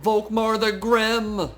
Volkmar the Grim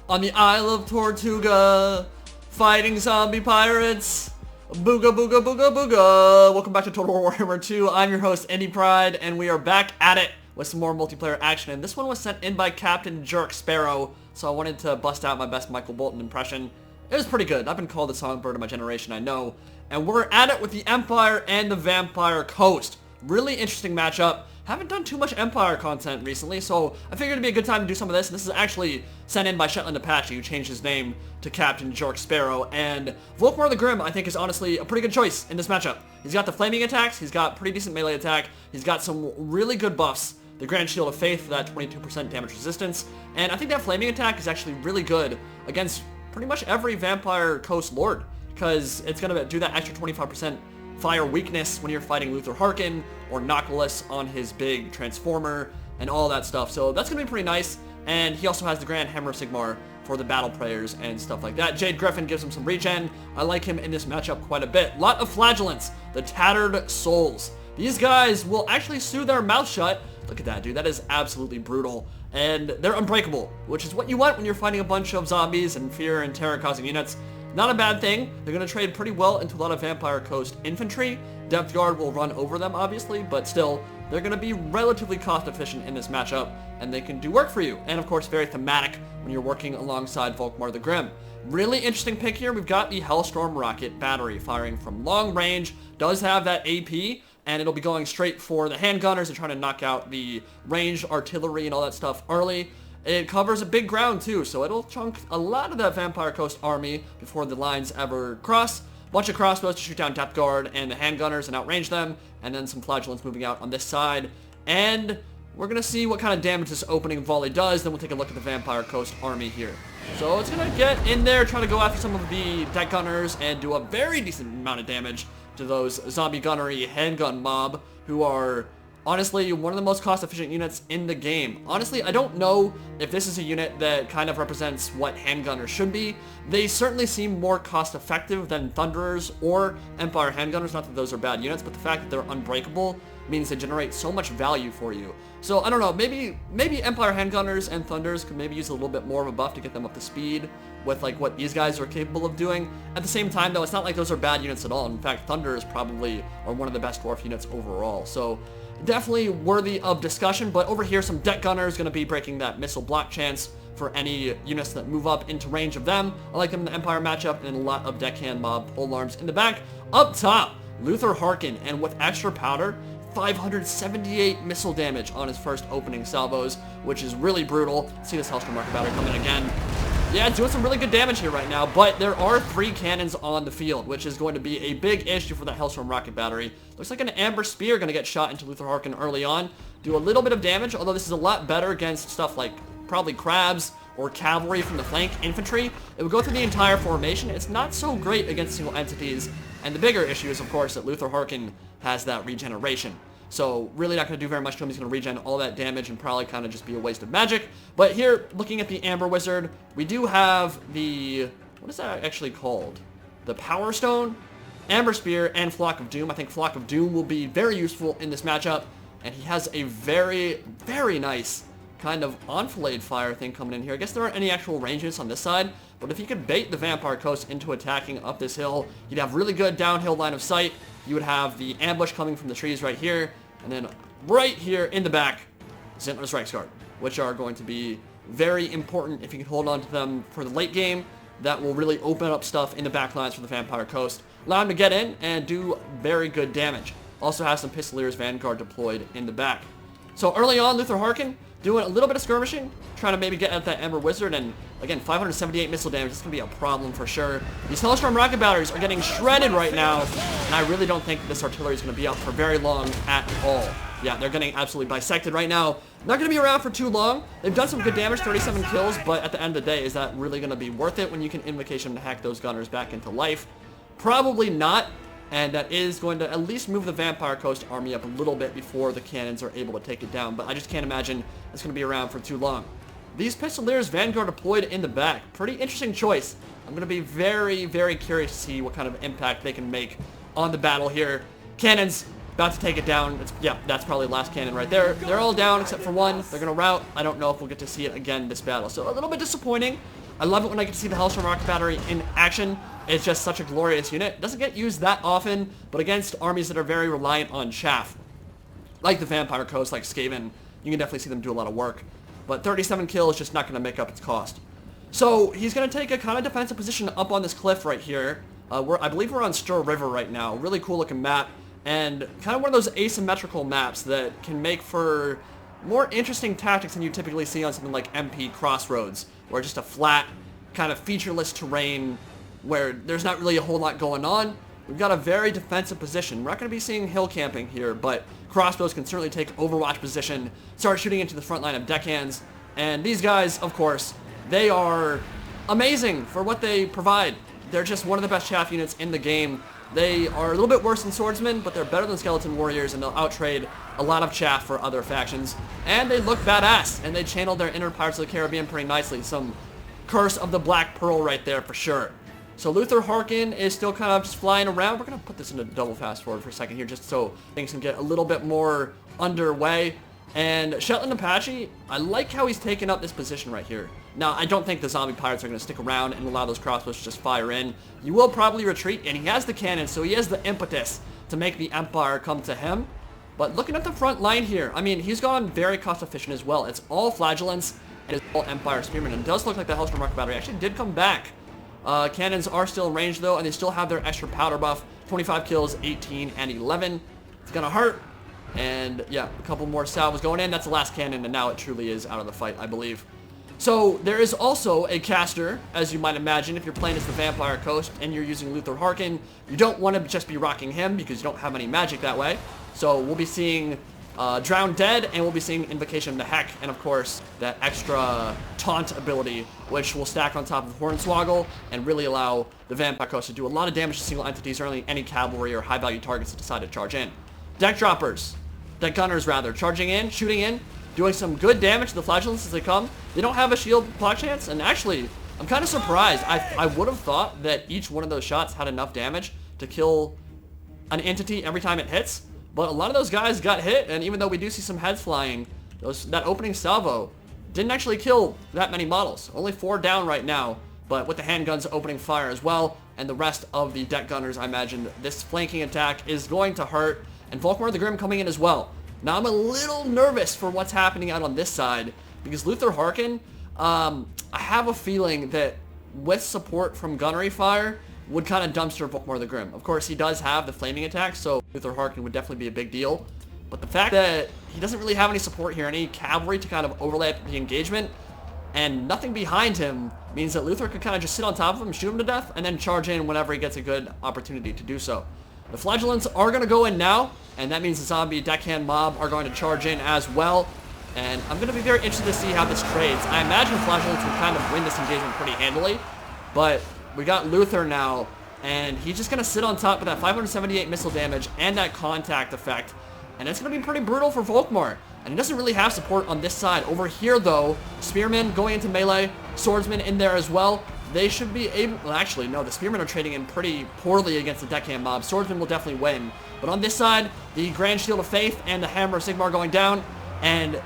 on the Isle of Tortuga, fighting zombie pirates. Booga booga booga booga. Welcome back to Total War Warhammer 2. I'm your host, Indy Pride, and we are back at it with some more multiplayer action. And this one was sent in by Captain Jerk Sparrow, so I wanted to bust out my best Michael Bolton impression. It was pretty good. I've been called the songbird of my generation, I know. And we're at it with the Empire and the Vampire Coast. Really interesting matchup. Haven't done too much Empire content recently, so I figured it'd be a good time to do some of this. This is actually sent in by Shetland Apache, who changed his name to Captain Jerk Sparrow. And Volkmar the Grim, I think, is honestly a pretty good choice in this matchup. He's got the flaming attacks, he's got pretty decent melee attack, he's got some really good buffs. The Grand Shield of Faith for that 22% damage resistance. And I think that flaming attack is actually really good against pretty much every Vampire Coast Lord, because it's going to do that extra 25% fire weakness when you're fighting Luthor Harkon or Nautilus on his big Transformer and all that stuff. So that's going to be pretty nice. And he also has the Grand Hammer Sigmar for the battle prayers and stuff like that. Jade Griffin gives him some regen. I like him in this matchup quite a bit. Lot of Flagellants, the Tattered Souls. These guys will actually sew their mouth shut. Look at that, dude. That is absolutely brutal. And they're unbreakable, which is what you want when you're fighting a bunch of zombies and fear and terror-causing units. Not a bad thing. They're going to trade pretty well into a lot of Vampire Coast infantry. Depth Guard will run over them, obviously, but still, they're going to be relatively cost-efficient in this matchup, and they can do work for you. And, of course, very thematic when you're working alongside Volkmar the Grim. Really interesting pick here. We've got the Hellstorm Rocket Battery firing from long range. Does have that AP, and it'll be going straight for the handgunners and trying to knock out the ranged artillery and all that stuff early. It covers a big ground too, so it'll chunk a lot of that Vampire Coast army before the lines ever cross. Bunch of crossbows to shoot down Depth Guard and the handgunners and outrange them, and then some Flagellants moving out on this side. And we're going to see what kind of damage this opening volley does, then we'll take a look at the Vampire Coast army here. So it's going to get in there, try to go after some of the deck gunners and do a very decent amount of damage to those zombie gunnery handgun mob, who are honestly one of the most cost-efficient units in the game. Honestly, I don't know if this is a unit that kind of represents what handgunners should be. They certainly seem more cost-effective than Thunderers or Empire handgunners. Not that those are bad units, but the fact that they're unbreakable means they generate so much value for you. So I don't know, maybe Empire handgunners and Thunders could maybe use a little bit more of a buff to get them up to speed with like what these guys are capable of doing. At the same time though, it's not like those are bad units at all. In fact, Thunders probably are one of the best dwarf units overall. So definitely worthy of discussion, but over here some deck gunners going to be breaking that missile block chance for any units that move up into range of them. I like them in the Empire matchup, and a lot of deckhand mob polearms in the back. Up top, Luthor Harkon, and with extra powder, 578 missile damage on his first opening salvos, which is really brutal. See this Hellstorm Rocket Battery coming again. Yeah, it's doing some really good damage here right now, but there are 3 cannons on the field, which is going to be a big issue for that Hellstorm Rocket Battery. Looks like an Amber Spear going to get shot into Luthor Harkon early on. Do a little bit of damage, although this is a lot better against stuff like probably crabs or cavalry from the flank infantry. It would go through the entire formation. It's not so great against single entities, and the bigger issue is, of course, that Luthor Harkon has that regeneration. So really not going to do very much to him. He's going to regen all that damage and probably kind of just be a waste of magic. But here, looking at the Amber Wizard, we do have the, what is that actually called? The Power Stone, Amber Spear, and Flock of Doom. I think Flock of Doom will be very useful in this matchup. And he has a very, very nice kind of enfilade fire thing coming in here. I guess there aren't any actual ranges on this side, but if you could bait the Vampire Coast into attacking up this hill, you'd have really good downhill line of sight. You would have the ambush coming from the trees right here, and then right here in the back, Zintler's Reiksguard, which are going to be very important if you can hold on to them for the late game. That will really open up stuff in the back lines for the Vampire Coast. Allow him to get in and do very good damage. Also has some Pistoliers Vanguard deployed in the back. So early on, Luthor Harkon doing a little bit of skirmishing, trying to maybe get at that Ember Wizard, and again, 578 missile damage. This is going to be a problem for sure. These Hellstorm Rocket Batteries are getting shredded right now, and I really don't think this artillery is going to be up for very long at all. Yeah, they're getting absolutely bisected right now. Not going to be around for too long. They've done some good damage, 37 kills, but at the end of the day, is that really going to be worth it when you can Invocation to hack those gunners back into life? Probably not. And that is going to at least move the Vampire Coast army up a little bit before the cannons are able to take it down. But I just can't imagine it's going to be around for too long. These Pistoliers Vanguard deployed in the back. Pretty interesting choice. I'm going to be very, very curious to see what kind of impact they can make on the battle here. Cannons About to take it down. Yeah, that's probably the last cannon right there. They're all down except for one. They're going to rout. I don't know if we'll get to see it again this battle. So a little bit disappointing. I love it when I get to see the Hellstorm Rocket Battery in action. It's just such a glorious unit. It doesn't get used that often, but against armies that are very reliant on chaff, like the Vampire Coast, like Skaven, you can definitely see them do a lot of work. But 37 kills is just not going to make up its cost. So he's going to take a kind of defensive position up on this cliff right here. I believe we're on Stir River right now. Really cool looking map. And kind of one of those asymmetrical maps that can make for more interesting tactics than you typically see on something like MP Crossroads, where just a flat, kind of featureless terrain where there's not really a whole lot going on. We've got a very defensive position. We're not going to be seeing hill camping here, but crossbows can certainly take overwatch position, start shooting into the front line of deckhands. And these guys, of course, they are amazing for what they provide. They're just one of the best chaff units in the game. They are a little bit worse than swordsmen, but they're better than skeleton warriors, and they'll outtrade a lot of chaff for other factions. And they look badass, and they channeled their inner Pirates of the Caribbean pretty nicely. Some Curse of the Black Pearl right there for sure. So Luthor Harkon is still kind of just flying around. We're going to put this into double fast forward for a second here just so things can get a little bit more underway. And Shetland Apache, I like how he's taken up this position right here. Now, I don't think the zombie pirates are going to stick around and allow those crossbows to just fire in. You will probably retreat, and he has the cannon, so he has the impetus to make the Empire come to him. But looking at the front line here, I mean, he's gone very cost efficient as well. It's all Flagellants and it's all Empire Spearmen. And it does look like the Hellstorm Rocket Battery actually did come back. Cannons are still in range, though, and they still have their extra powder buff. 25 kills, 18, and 11. It's going to hurt. And, yeah, a couple more salvos going in. That's the last cannon, and now it truly is out of the fight, I believe. So, there is also a caster, as you might imagine, if you're playing as the Vampire Coast and you're using Luthor Harkon. You don't want to just be rocking him because you don't have any magic that way. So, we'll be seeing Drowned Dead, and we'll be seeing Invocation of the Heck, and of course, that extra taunt ability, which will stack on top of Hornswoggle and really allow the Vampire Coast to do a lot of damage to single entities or any cavalry or high-value targets that decide to charge in. Deck gunners rather, charging in, shooting in, doing some good damage to the Flagellants as they come. They don't have a shield block chance, and actually, I'm kind of surprised. I would have thought that each one of those shots had enough damage to kill an entity every time it hits, but a lot of those guys got hit, and even though we do see some heads flying, that opening salvo didn't actually kill that many models. Only 4 down right now, but with the handguns opening fire as well, and the rest of the deck gunners, I imagine this flanking attack is going to hurt. And Volkmar the Grim coming in as well. Now I'm a little nervous for what's happening out on this side because Luthor Harkon, I have a feeling that with support from gunnery fire would kind of dumpster Volkmar the Grim. Of course, he does have the flaming attack, so Luthor Harkon would definitely be a big deal. But the fact that he doesn't really have any support here, any cavalry to kind of overlap the engagement, and nothing behind him means that Luthor could kind of just sit on top of him, shoot him to death, and then charge in whenever he gets a good opportunity to do so. The Flagellants are going to go in now, and that means the zombie deckhand mob are going to charge in as well. And I'm going to be very interested to see how this trades. I imagine Flagellants will kind of win this engagement pretty handily, but we got Luthor now, and he's just going to sit on top of that 578 missile damage and that contact effect, and it's going to be pretty brutal for Volkmar. And he doesn't really have support on this side. Over here, though, Spearmen going into melee, Swordsmen in there as well. They should be able... Well, actually, no. The Spearmen are trading in pretty poorly against the deckhand mob. Swordsmen will definitely win. But on this side, the Grand Shield of Faith and the Hammer of Sigmar going down. And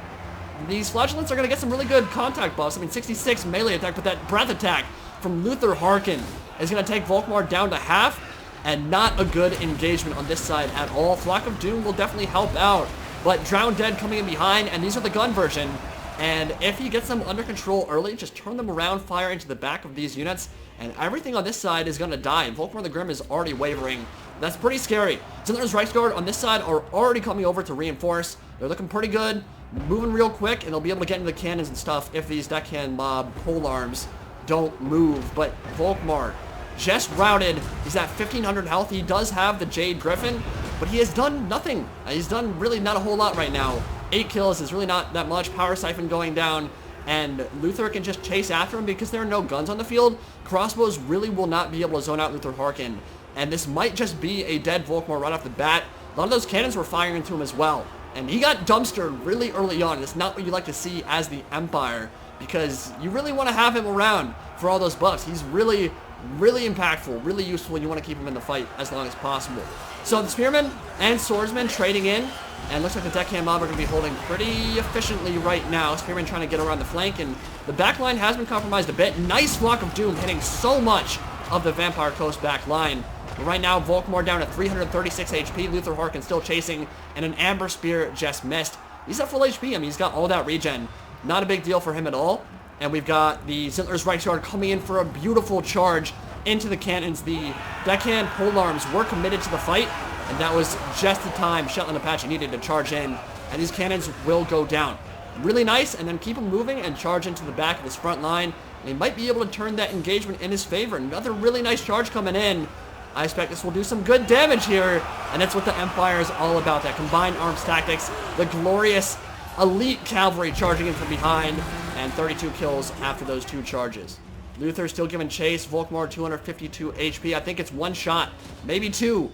these Flagellants are going to get some really good contact buffs. I mean, 66 melee attack, but that breath attack from Luthor Harkon is going to take Volkmar down to half. And not a good engagement on this side at all. Flock of Doom will definitely help out. But Drowned Dead coming in behind, and these are the gun version. And if he gets them under control early, just turn them around, fire into the back of these units, and everything on this side is going to die. And Volkmar the Grim is already wavering. That's pretty scary. Ziller's Reichsguard on this side are already coming over to reinforce. They're looking pretty good, moving real quick, and they'll be able to get into the cannons and stuff if these deckhand mob polearms don't move. But Volkmar just routed. He's at 1,500 health. He does have the Jade Griffin, but he has done nothing. He's done really not a whole lot right now. 8 kills is really not that much. Power Siphon going down, and Luthor can just chase after him because there are no guns on the field. Crossbows really will not be able to zone out Luthor Harkon, and this might just be a dead Volkmar right off the bat. A lot of those cannons were firing into him as well, and he got dumpstered really early on. It's not what you like to see as the Empire, because you really want to have him around for all those buffs. He's really impactful, really useful, and you want to keep him in the fight as long as possible. So the Spearmen and Swordsmen trading in, and looks like the Deckhand Mob are going to be holding pretty efficiently right now. Spearmen trying to get around the flank, and the back line has been compromised a bit. Nice Flock of Doom hitting so much of the Vampire Coast back line. But right now, Volkmar down to 336 HP. Luthor Harkon still chasing, and an Amber Spear just missed. He's at full HP. I mean, he's got all that regen. Not a big deal for him at all. And we've got the Zintler's Reichsguard coming in for a beautiful charge into the cannons. The Deckhand polearms were committed to the fight, and that was just the time Shetland Apache needed to charge in, and these cannons will go down. Really nice, and then keep them moving and charge into the back of this front line. And he might be able to turn that engagement in his favor. Another really nice charge coming in. I expect this will do some good damage here, and that's what the Empire is all about, that combined arms tactics, the glorious elite cavalry charging in from behind, and 32 kills after those 2 charges. Luthor still giving chase. Volkmar 252 HP. I think it's 1 shot, maybe 2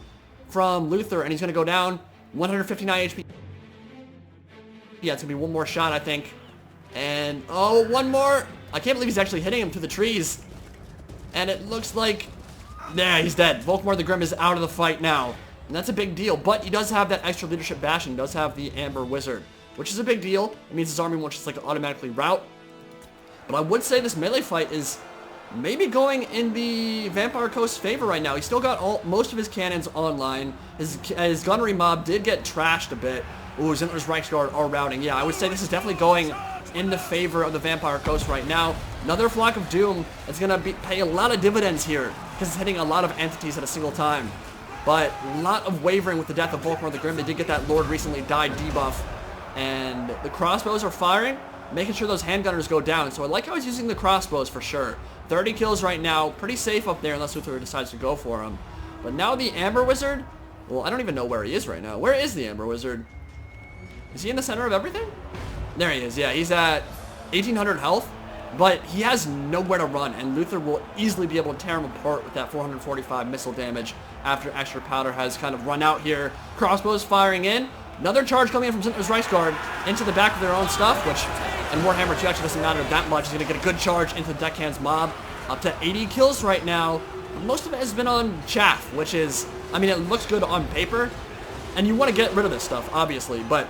from Luthor, and he's going to go down. 159 HP. Yeah, it's going to be 1 more shot, I think. And, oh, 1 more. I can't believe he's actually hitting him through the trees. And it looks like, yeah, he's dead. Volkmar the Grim is out of the fight now. And that's a big deal. But he does have that extra leadership bastion. He does have the Amber Wizard, which is a big deal. It means his army won't just like automatically rout. But I would say this melee fight is maybe going in the Vampire Coast's favor right now. He's still got most of his cannons online. His gunnery mob did get trashed a bit. Ooh, Zintler's Reichsguard are routing. Yeah, I would say this is definitely going in the favor of the Vampire Coast right now. Another Flock of Doom is going to pay a lot of dividends here, because it's hitting a lot of entities at a single time. But a lot of wavering with the death of Volkmar the Grim. They did get that Lord Recently Died debuff. And the crossbows are firing, making sure those handgunners go down. So I like how he's using the crossbows for sure. 30 kills right now. Pretty safe up there unless Luthor decides to go for him. But now the Amber Wizard, well, I don't even know where he is right now. Where is the Amber Wizard? Is he in the center of everything? There he is. Yeah, he's at 1800 health, but he has nowhere to run, and Luthor will easily be able to tear him apart with that 445 missile damage after extra powder has kind of run out here. Crossbows firing in. Another charge coming in from Zintler's Reichsguard into the back of their own stuff, which in Warhammer 2 actually doesn't matter that much. He's going to get a good charge into the Deckhand's mob. Up to 80 kills right now. Most of it has been on chaff, which is, I mean, it looks good on paper, and you want to get rid of this stuff, obviously, but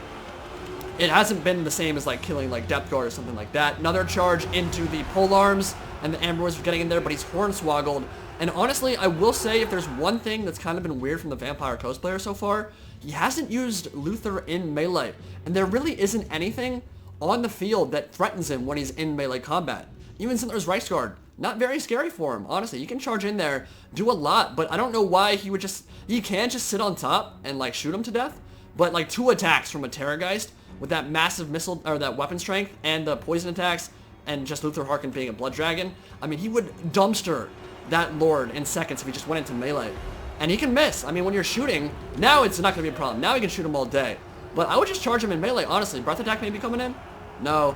it hasn't been the same as like killing like Depth Guard or something like that. Another charge into the polearms, and the Amber Wizard getting in there, but he's hornswoggled. And honestly, I will say if there's one thing that's kind of been weird from the Vampire Coast player so far, he hasn't used Luthor in melee. And there really isn't anything on the field that threatens him when he's in melee combat. Even Zintler's Reichsguard, not very scary for him, honestly. You can charge in there, do a lot, but I don't know why he would just, he can just sit on top and like shoot him to death. But like 2 attacks from a Terrorgeist with that massive missile, or that weapon strength, and the poison attacks, and just Luthor Harkon being a Blood Dragon, I mean, he would dumpster that Lord in seconds if he just went into melee. And he can miss. I mean, when you're shooting, now it's not going to be a problem. Now he can shoot him all day. But I would just charge him in melee, honestly. Breath attack maybe coming in? No.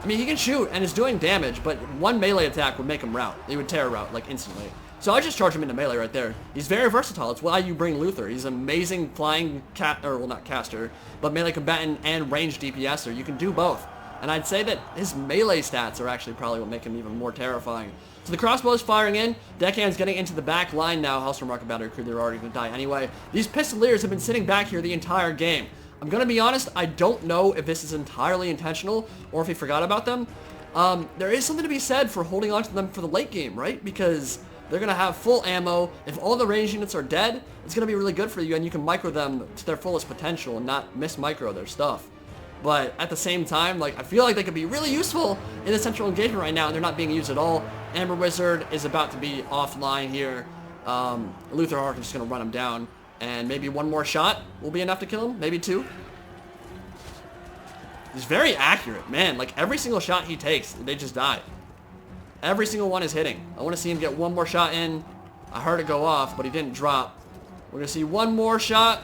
I mean, he can shoot, and is doing damage, but 1 melee attack would make him rout. He would tear rout, like, instantly. So I just charge him into melee right there. He's very versatile. It's why you bring Luthor. He's an amazing flying not caster, but melee combatant and ranged DPSer. You can do both. And I'd say that his melee stats are actually probably what make him even more terrifying. So the crossbow is firing in. Deckhand's getting into the back line now. Hellstorm Rocket Battery Crew, they're already going to die anyway. These Pistoliers have been sitting back here the entire game. I'm going to be honest, I don't know if this is entirely intentional or if he forgot about them. There is something to be said for holding on to them for the late game, right? Because they're going to have full ammo. If all the range units are dead, it's going to be really good for you, and you can micro them to their fullest potential and not miss-micro their stuff. But at the same time, like, I feel like they could be really useful in the central engagement right now, and they're not being used at all. Amber Wizard is about to be offline here. Luthor Harkon is just going to run him down, and maybe 1 more shot will be enough to kill him, maybe 2. He's very accurate, man. Like, every single shot he takes, they just die. Every single one is hitting. I want to see him get 1 more shot in. I heard it go off, but he didn't drop. We're going to see 1 more shot.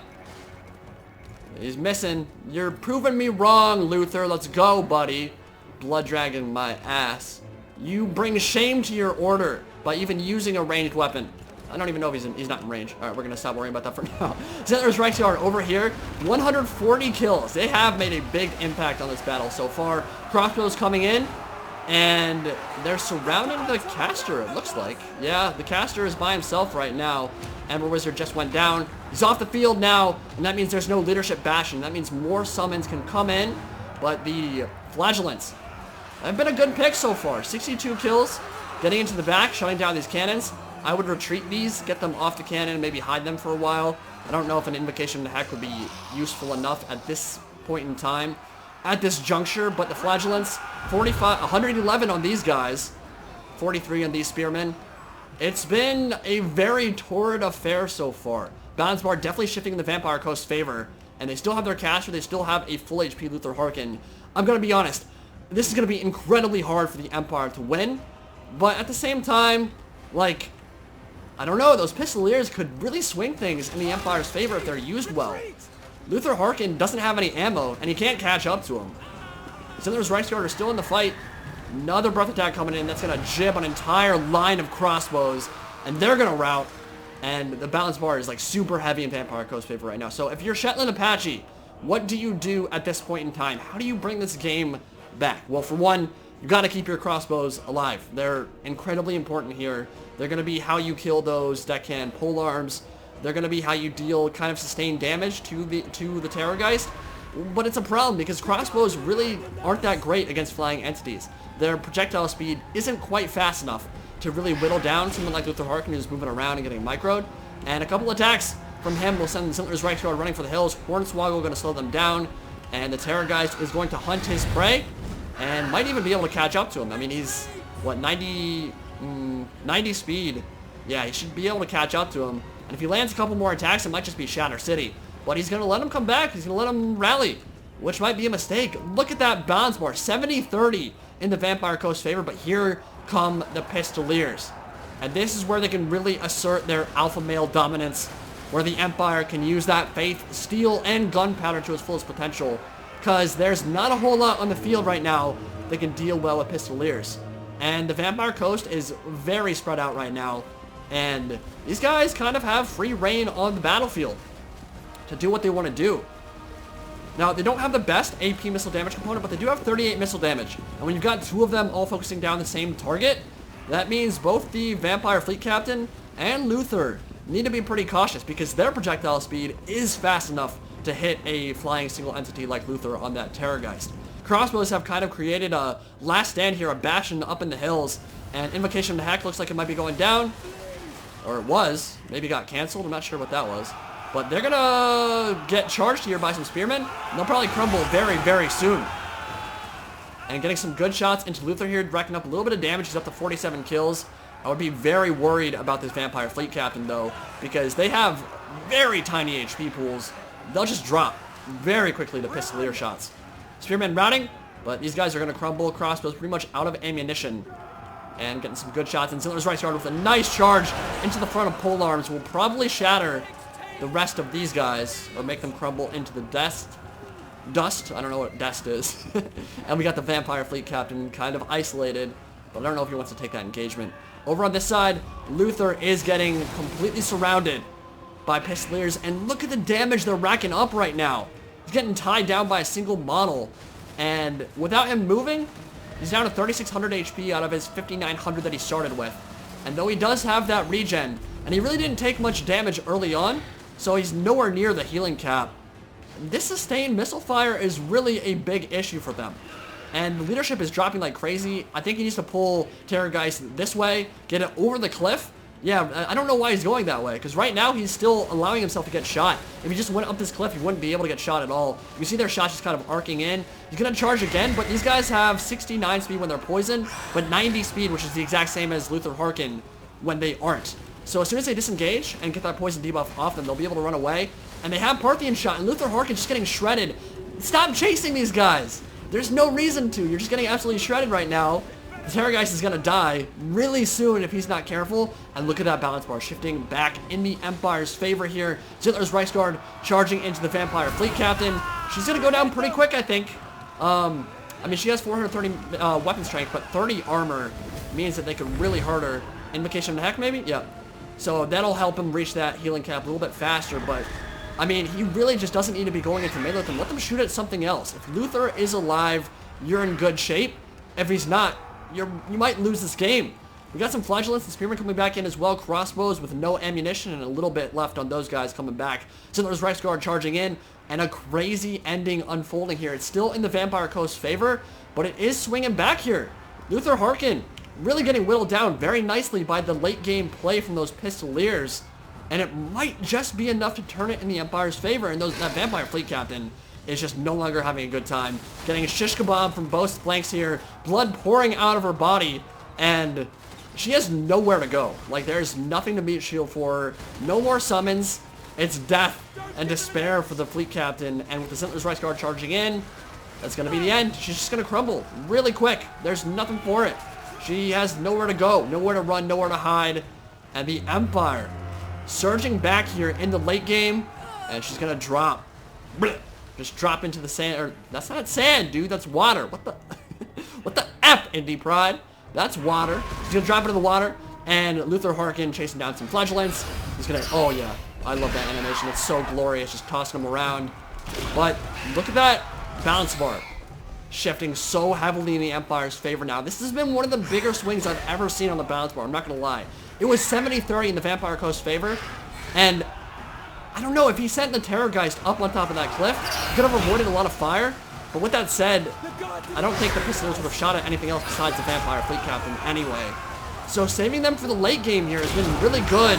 He's missing. You're proving me wrong, Luthor. Let's go, buddy. Blood Dragon my ass. You bring shame to your order by even using a ranged weapon. I don't even know if he's not in range. Alright, we're going to stop worrying about that for now. Zintler's Reichsguard over here. 140 kills. They have made a big impact on this battle so far. Crossbows coming in. And they're surrounding the caster, it looks like. Yeah, the caster is by himself right now. Ember Wizard just went down. He's off the field now, and that means there's no leadership bashing. That means more summons can come in, but the Flagellants have been a good pick so far. 62 kills, getting into the back, shutting down these cannons. I would retreat these, get them off the cannon, and maybe hide them for a while. I don't know if an Invocation of the Heck would be useful enough at this point in time, at this juncture, but the Flagellants, 111 on these guys, 43 on these Spearmen. It's been a very torrid affair so far. Balance bar definitely shifting in the Vampire Coast's favor, and they still have their caster, they still have a full HP Luthor Harkon. I'm gonna be honest, this is gonna be incredibly hard for the Empire to win, but at the same time, like, I don't know, those Pistoliers could really swing things in the Empire's favor if they're used well. Luthor Harkon doesn't have any ammo, and he can't catch up to him. Zittler's Reichsguard are still in the fight. Another breath attack coming in. That's going to jib an entire line of crossbows, and they're going to rout. And the balance bar is like super heavy in Vampire Coast's favor right now. So if you're Shetland Apache, what do you do at this point in time? How do you bring this game back? Well, for one, you got to keep your crossbows alive. They're incredibly important here. They're going to be how you kill those that can pole arms. They're going to be how you deal kind of sustained damage to the Terrorgeist. But it's a problem because crossbows really aren't that great against flying entities. Their projectile speed isn't quite fast enough to really whittle down someone like Luthor Harkon who's moving around and getting microed. And a couple attacks from him will send Zittler's Reichsguard running for the hills. Hornswoggle going to slow them down. And the Terrorgeist is going to hunt his prey and might even be able to catch up to him. I mean, he's, what, 90 speed? Yeah, he should be able to catch up to him. And if he lands a couple more attacks, it might just be Shatter City. But he's going to let him come back. He's going to let him rally, which might be a mistake. Look at that balance bar. 70-30 in the Vampire Coast's favor, but here come the Pistoliers. And this is where they can really assert their alpha male dominance, where the Empire can use that faith, steel, and gunpowder to its fullest potential, because there's not a whole lot on the field right now that can deal well with Pistoliers. And the Vampire Coast is very spread out right now, and these guys kind of have free reign on the battlefield to do what they want to do. Now, they don't have the best AP missile damage component, but they do have 38 missile damage. And when you've got two of them all focusing down the same target, that means both the Vampire Fleet Captain and Luthor need to be pretty cautious because their projectile speed is fast enough to hit a flying single entity like Luthor on that Terrorgeist. Crossbows have kind of created a last stand here, a bastion up in the hills, and Invocation of the Heck looks like it might be going down. Or it was. Maybe got canceled. I'm not sure what that was. But they're gonna get charged here by some spearmen, and they'll probably crumble very, very soon. And getting some good shots into Luthor here, racking up a little bit of damage. He's up to 47 kills. I would be very worried about this Vampire Fleet Captain, though, because they have very tiny HP pools. They'll just drop very quickly to Pistolier shots. Spearmen routing, but these guys are gonna crumble. Crossbows pretty much out of ammunition. And getting some good shots. And Zittler's Reichsguard with a nice charge into the front of polearms will probably shatter the rest of these guys, or make them crumble into the dust. I don't know what dust is. And we got the Vampire Fleet Captain kind of isolated, but I don't know if he wants to take that engagement. Over on this side, Luthor is getting completely surrounded by Pistoliers, and look at the damage they're racking up right now. He's getting tied down by a single model, and without him moving, he's down to 3,600 HP out of his 5,900 that he started with. And though he does have that regen, and he really didn't take much damage early on, so he's nowhere near the healing cap. This sustained missile fire is really a big issue for them. And the leadership is dropping like crazy. I think he needs to pull Terrorgeist this way, get it over the cliff. Yeah, I don't know why he's going that way, because right now he's still allowing himself to get shot. If he just went up this cliff, he wouldn't be able to get shot at all. You see their shots just kind of arcing in. He's going to charge again, but these guys have 69 speed when they're poisoned, but 90 speed, which is the exact same as Luthor Harkon when they aren't. So as soon as they disengage and get that poison debuff off them, they'll be able to run away. And they have Parthian shot, and Luthor Harkon's just getting shredded. Stop chasing these guys. There's no reason to. You're just getting absolutely shredded right now. The Terrorgeist is going to die really soon if he's not careful. And look at that balance bar shifting back in the Empire's favor here. Zittler's Reichsguard charging into the Vampire Fleet Captain. She's going to go down pretty quick, I think. I mean, she has 430 weapon strength, but 30 armor means that they could really hurt her. Invocation of the Heck, maybe? Yeah. So that'll help him reach that healing cap a little bit faster, but I mean, he really just doesn't need to be going into melee with them. Let them shoot at something else. If Luthor is alive, you're in good shape. If he's not, you might lose this game. We got some Flagellants and Spearmen coming back in as well. Crossbows with no ammunition and a little bit left on those guys coming back. Sindler's Rex Guard charging in, and a crazy ending unfolding here. It's still in the Vampire Coast's favor, but it is swinging back here. Luthor Harkon really getting whittled down very nicely by the late game play from those Pistoliers, and it might just be enough to turn it in the Empire's favor, and that Vampire Fleet Captain is just no longer having a good time. Getting a shish kebab from both flanks here, blood pouring out of her body, and she has nowhere to go. Like, there's nothing to meet shield for her. No more summons. It's death and despair for the Fleet Captain, and with the Sindler's Rex Guard charging in, that's going to be the end. She's just going to crumble really quick. There's nothing for it. She has nowhere to go, nowhere to run, nowhere to hide, and the Empire surging back here in the late game, and she's going to drop. Just drop into the sand. Or, that's not sand, dude. That's water. What the? What the F, Indie Pride? That's water. He's going to drop into the water, and Luthor Harkon chasing down some Flagellants. He's going to, oh yeah, I love that animation. It's so glorious, just tossing them around. But look at that balance bar shifting so heavily in the Empire's favor now. This has been one of the bigger swings I've ever seen on the balance bar. I'm not going to lie. It was 70-30 in the Vampire Coast's favor, and I don't know, if he sent the Terrorgeist up on top of that cliff, he could have avoided a lot of fire. But with that said, I don't think the Pistoliers would have shot at anything else besides the Vampire Fleet Captain anyway. So saving them for the late game here has been really good.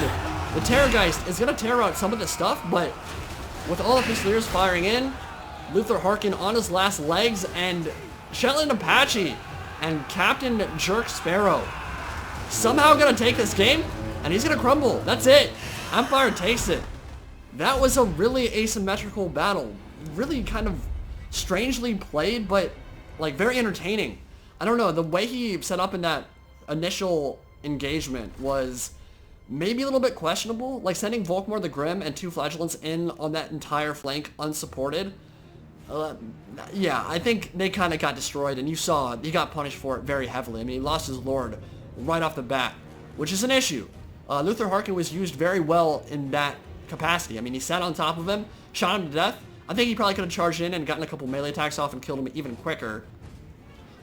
The Terrorgeist is going to tear out some of this stuff, but with all the Pistoliers firing in, Luthor Harkon on his last legs, and Shetland Apache and Captain Jerk Sparrow somehow going to take this game, and he's going to crumble. That's it. Empire takes it. That was a really asymmetrical battle. Really kind of strangely played, but like very entertaining. I don't know, the way he set up in that initial engagement was maybe a little bit questionable. Like sending Volkmar the Grim and 2 Flagellants in on that entire flank unsupported. Yeah, I think they kind of got destroyed, and you saw he got punished for it very heavily. I mean, he lost his lord right off the bat, which is an issue. Luthor Harkon was used very well in that capacity. I mean, he sat on top of him, shot him to death. I think he probably could have charged in and gotten a couple melee attacks off and killed him even quicker.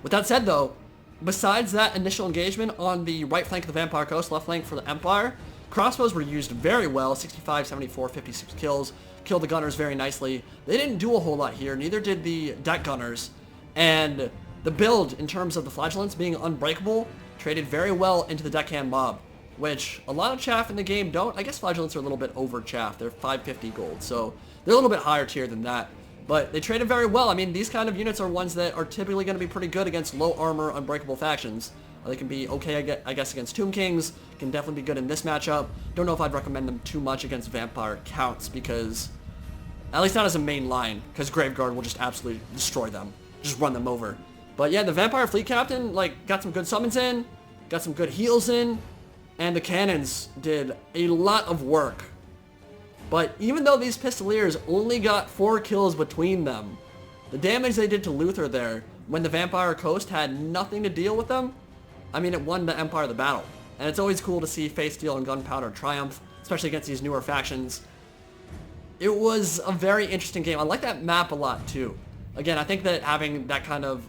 With that said, though, besides that initial engagement on the right flank of the Vampire Coast, left flank for the Empire, crossbows were used very well. 65, 74, 56 kills. Killed the gunners very nicely. They didn't do a whole lot here. Neither did the deck gunners. And the build, in terms of the Flagellants being unbreakable, traded very well into the deckhand mob, which a lot of chaff in the game don't. I guess Flagellants are a little bit over chaff. They're 550 gold, so they're a little bit higher tier than that. But they traded very well. I mean, these kind of units are ones that are typically going to be pretty good against low armor, unbreakable factions. They can be okay, I guess, against Tomb Kings. Can definitely be good in this matchup. Don't know if I'd recommend them too much against Vampire Counts, because, at least not as a main line, because Graveguard will just absolutely destroy them. Just run them over. But yeah, the Vampire Fleet Captain, like, got some good summons in, got some good heals in, and the cannons did a lot of work. But even though these Pistoliers only got 4 kills between them, the damage they did to Luthor there, when the Vampire Coast had nothing to deal with them, I mean, it won the Empire the battle. And it's always cool to see Face Steel and Gunpowder triumph, especially against these newer factions. It was a very interesting game. I like that map a lot, too. Again, I think that having that kind of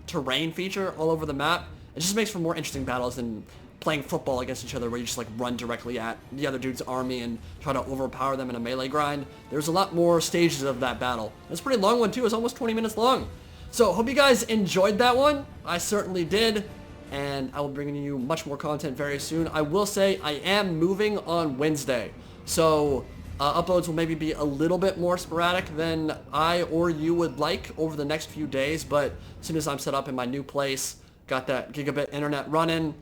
terrain feature all over the map, it just makes for more interesting battles than playing football against each other, where you just like run directly at the other dude's army and try to overpower them in a melee grind. There's a lot more stages of that battle. It's a pretty long one, too. It's almost 20 minutes long. So, hope you guys enjoyed that one. I certainly did. And I will bring you much more content very soon. I will say I am moving on Wednesday. So, uploads will maybe be a little bit more sporadic than I or you would like over the next few days. But as soon as I'm set up in my new place, got that gigabit internet running,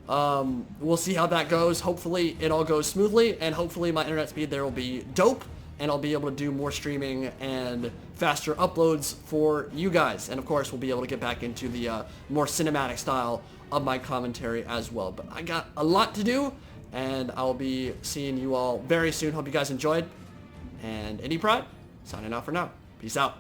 we'll see how that goes. Hopefully it all goes smoothly, and hopefully my internet speed there will be dope, and I'll be able to do more streaming and faster uploads for you guys. And of course, we'll be able to get back into the more cinematic style of my commentary as well. But I got a lot to do, and I'll be seeing you all very soon. Hope you guys enjoyed. And Indie Pride, signing out for now. Peace out.